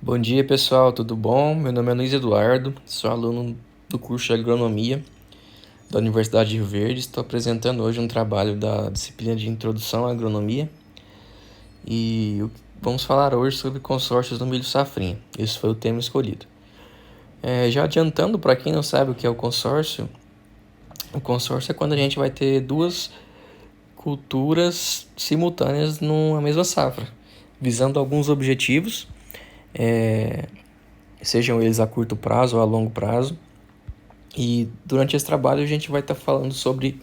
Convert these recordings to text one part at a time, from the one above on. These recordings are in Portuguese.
Bom dia, pessoal, tudo bom? Meu nome é Luiz Eduardo, sou aluno do curso de Agronomia da Universidade de Rio Verde. Estou apresentando hoje um trabalho da disciplina de Introdução à Agronomia e vamos falar hoje sobre consórcios no milho safrinha. Esse foi o tema escolhido. Já adiantando, para quem não sabe o que é o consórcio é quando a gente vai ter duas culturas simultâneas numa mesma safra, visando alguns objetivos, sejam eles a curto prazo ou a longo prazo. E durante esse trabalho a gente vai estar falando sobre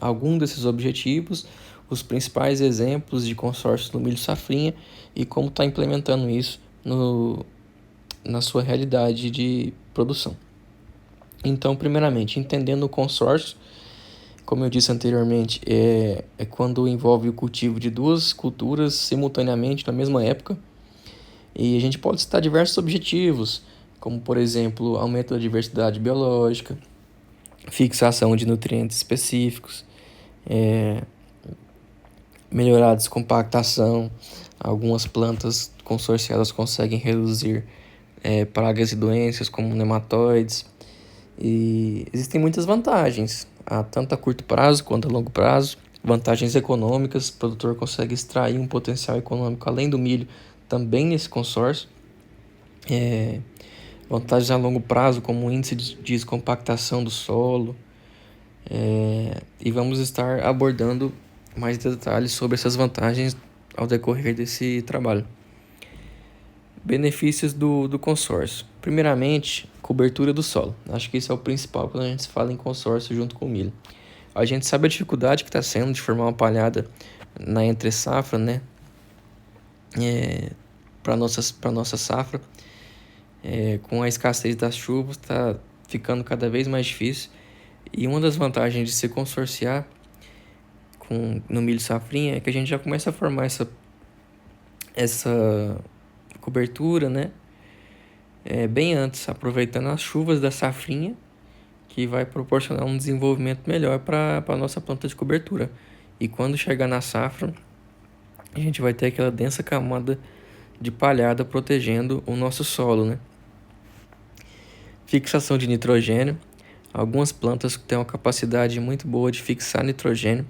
algum desses objetivos, os principais exemplos de consórcios no milho safrinha e como está implementando isso na sua realidade de produção. Então, primeiramente, entendendo o consórcio, como eu disse anteriormente, é quando envolve o cultivo de duas culturas simultaneamente na mesma época. E a gente pode citar diversos objetivos, como, por exemplo, aumento da diversidade biológica, fixação de nutrientes específicos, melhorar a descompactação. Algumas plantas consorciadas conseguem reduzir pragas e doenças como nematóides. E existem muitas vantagens, tanto a curto prazo quanto a longo prazo. Vantagens econômicas, o produtor consegue extrair um potencial econômico além do milho também nesse consórcio. Vantagens a longo prazo, como o índice de descompactação do solo. E vamos estar abordando mais detalhes sobre essas vantagens ao decorrer desse trabalho. Benefícios do consórcio. Primeiramente, cobertura do solo. Acho que isso é o principal quando a gente fala em consórcio junto com o milho. A gente sabe a dificuldade que está sendo de formar uma palhada na entre-safra, né? Para nossa safra. Com a escassez das chuvas, está ficando cada vez mais difícil. E uma das vantagens de se consorciar no milho safrinha é que a gente já começa a formar essa cobertura, né? Bem antes, aproveitando as chuvas da safrinha, que vai proporcionar um desenvolvimento melhor para a nossa planta de cobertura. E quando chegar na safra, a gente vai ter aquela densa camada de palhada protegendo o nosso solo, né? Fixação de nitrogênio. Algumas plantas têm uma capacidade muito boa de fixar nitrogênio.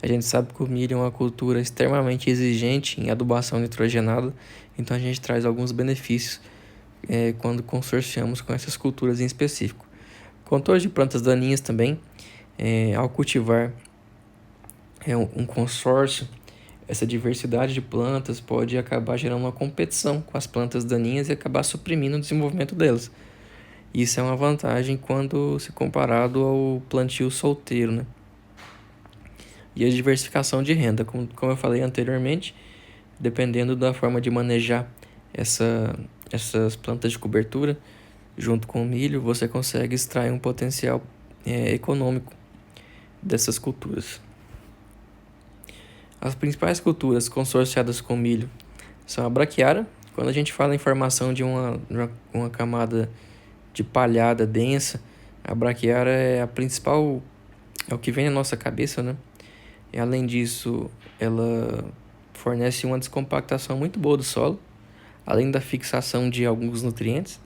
A gente sabe que o milho é uma cultura extremamente exigente em adubação nitrogenada, então a gente traz alguns benefícios quando consorciamos com essas culturas em específico. Controle de plantas daninhas também, ao cultivar um consórcio, essa diversidade de plantas pode acabar gerando uma competição com as plantas daninhas e acabar suprimindo o desenvolvimento delas. Isso é uma vantagem quando se comparado ao plantio solteiro, né? E a diversificação de renda, como eu falei anteriormente, dependendo da forma de manejar essas plantas de cobertura, junto com o milho, você consegue extrair um potencial econômico dessas culturas. As principais culturas consorciadas com milho são a braquiária. Quando a gente fala em formação de uma camada de palhada densa, a braquiária é a principal, é o que vem na nossa cabeça, né? E além disso, ela fornece uma descompactação muito boa do solo, além da fixação de alguns nutrientes.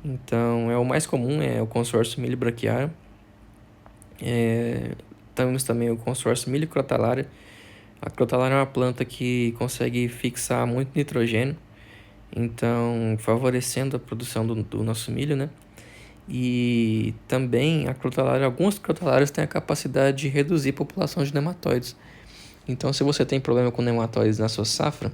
Então, é o mais comum, é o consórcio milho braquiária. Temos também o consórcio milho crotalária. A crotalária é uma planta que consegue fixar muito nitrogênio, então favorecendo a produção do nosso milho, né? E também algumas crotalárias têm a capacidade de reduzir a população de nematóides. Então, se você tem problema com nematóides na sua safra,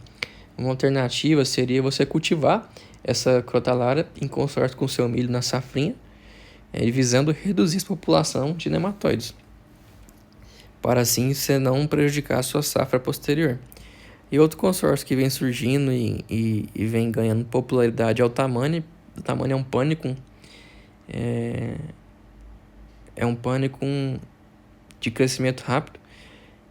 uma alternativa seria você cultivar essa crotalária em consórcio com o seu milho na safrinha, visando reduzir a população de nematóides, para assim você não prejudicar a sua safra posterior. E outro consórcio que vem surgindo e vem ganhando popularidade é o Tamani. O Tamani é um pânico. É um pânico de crescimento rápido.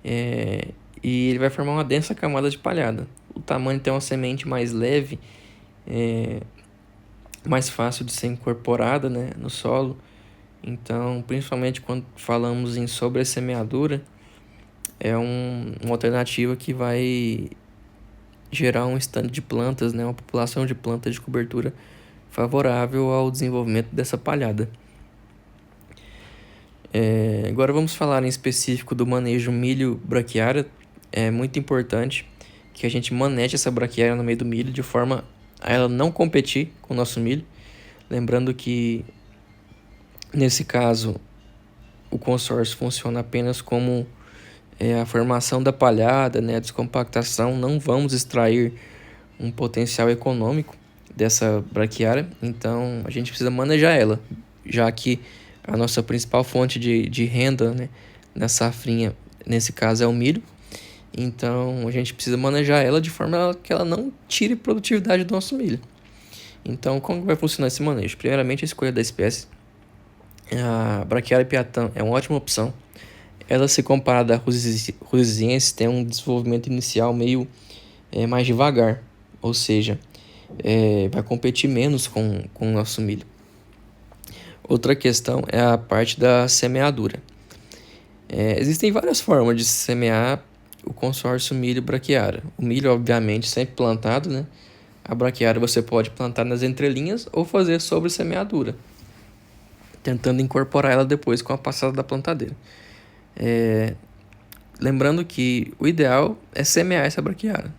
E ele vai formar uma densa camada de palhada. O Tamani tem uma semente mais leve, mais fácil de ser incorporada, né, no solo. Então, principalmente quando falamos em sobressemeadura, é uma alternativa que vai gerar um stand de plantas, né, uma população de plantas de cobertura favorável ao desenvolvimento dessa palhada. Agora vamos falar em específico do manejo milho braquiária. É muito importante que a gente maneje essa braquiária no meio do milho de forma a ela não competir com o nosso milho. Lembrando que, nesse caso, o consórcio funciona apenas como a formação da palhada, né, a descompactação. Não vamos extrair um potencial econômico dessa braquiária, então a gente precisa manejar ela, já que a nossa principal fonte de renda, né, na safrinha, nesse caso, é o milho. Então a gente precisa manejar ela de forma que ela não tire produtividade do nosso milho. Então, como vai funcionar esse manejo? Primeiramente, a escolha da espécie. A Braquiária piatã é uma ótima opção. Ela, se comparada à rusiense, tem um desenvolvimento inicial meio mais devagar, ou seja, vai competir menos com o nosso milho. Outra questão é a parte da semeadura. Existem várias formas de semear o consórcio milho braquiária. O milho, obviamente, sempre plantado, né? A braquiária você pode plantar nas entrelinhas ou fazer sobre semeadura, tentando incorporar ela depois com a passada da plantadeira. Lembrando que o ideal é semear essa braquiária.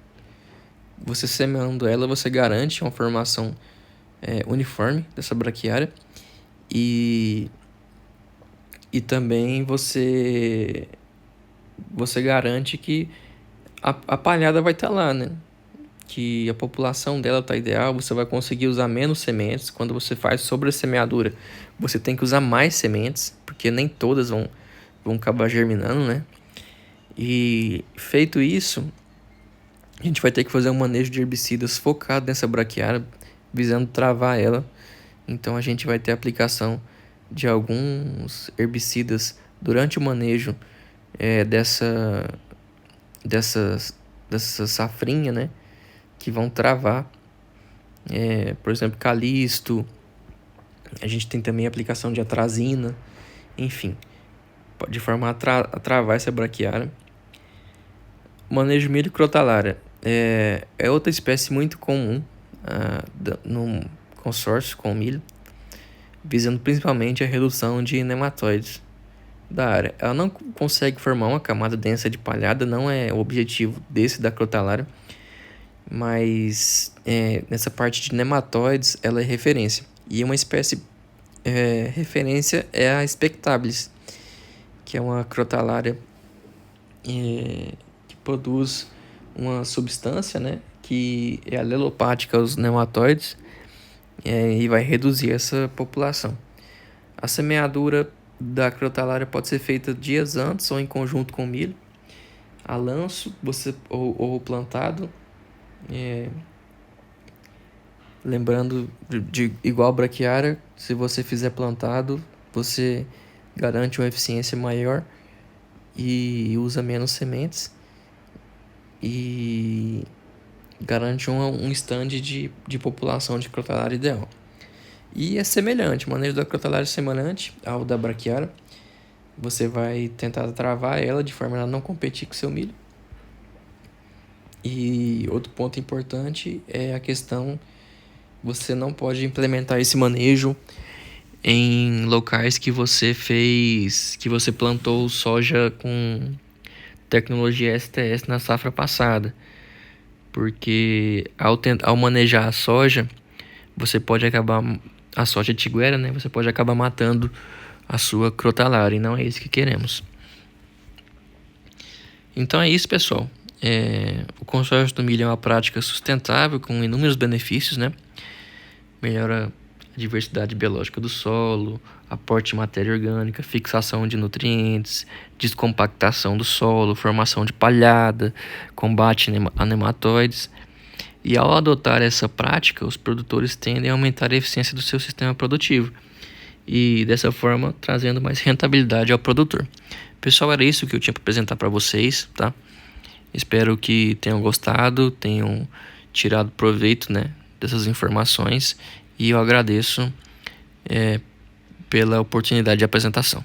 Você semeando ela, você garante uma formação uniforme dessa braquiária e também você garante que a palhada vai estar lá, né? Que a população dela está ideal, você vai conseguir usar menos sementes. Quando você faz sobre a semeadura, você tem que usar mais sementes, porque nem todas vão acabar germinando, né? E feito isso, a gente vai ter que fazer um manejo de herbicidas focado nessa braquiária, visando travar ela. Então a gente vai ter aplicação de alguns herbicidas durante o manejo dessa safrinha, né? Que vão travar, por exemplo, calisto. A gente tem também a aplicação de atrazina, enfim, de forma a travar essa braquiária. Manejo milho crotalária é outra espécie muito comum no consórcio com o milho, visando principalmente a redução de nematóides da área. Ela não consegue formar uma camada densa de palhada, não é o objetivo desse da crotalária, mas nessa parte de nematóides ela é referência. E uma espécie referência é a Spectabilis, que é uma crotalária que produz uma substância, né, que é alelopática aos nematóides e vai reduzir essa população. A semeadura da crotalária pode ser feita dias antes ou em conjunto com o milho, a lanço ou plantado. Lembrando de igual braquiária, se você fizer plantado, você garante uma eficiência maior e usa menos sementes e garante um stand de população de crotalária ideal. E é semelhante, o manejo da crotalária é semelhante ao da braquiária. Você vai tentar travar ela de forma a não competir com o seu milho. E outro ponto importante é a questão: você não pode implementar esse manejo em locais que você plantou soja com tecnologia STS na safra passada, porque ao manejar a soja, você pode acabar, a soja tiguera, né? Você pode acabar matando a sua crotalária, e não é isso que queremos. Então é isso, pessoal. O consórcio do milho é uma prática sustentável com inúmeros benefícios, né? Melhora a diversidade biológica do solo, aporte de matéria orgânica, fixação de nutrientes, descompactação do solo, formação de palhada, combate a nematóides. E ao adotar essa prática, os produtores tendem a aumentar a eficiência do seu sistema produtivo e, dessa forma, trazendo mais rentabilidade ao produtor. Pessoal, era isso que eu tinha para apresentar para vocês, tá? Espero que tenham gostado, tenham tirado proveito, né, dessas informações, e eu agradeço pela oportunidade de apresentação.